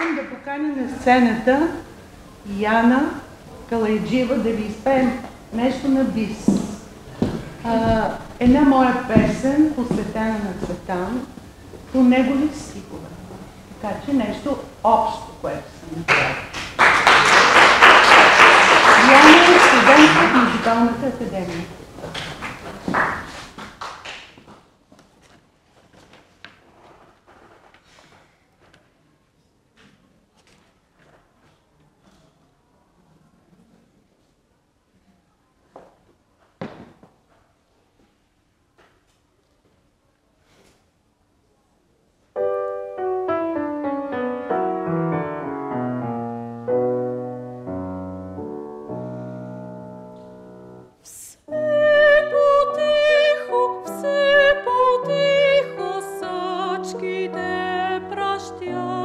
Искам да поканя на сцената Яна Калайджиева да ви изпеем нещо на бис. Една моя песен, посветена на Цветан, по негови стихове. Така че нещо общо, което съм направила. Яна е студентка в Музикалната академия. Te praștea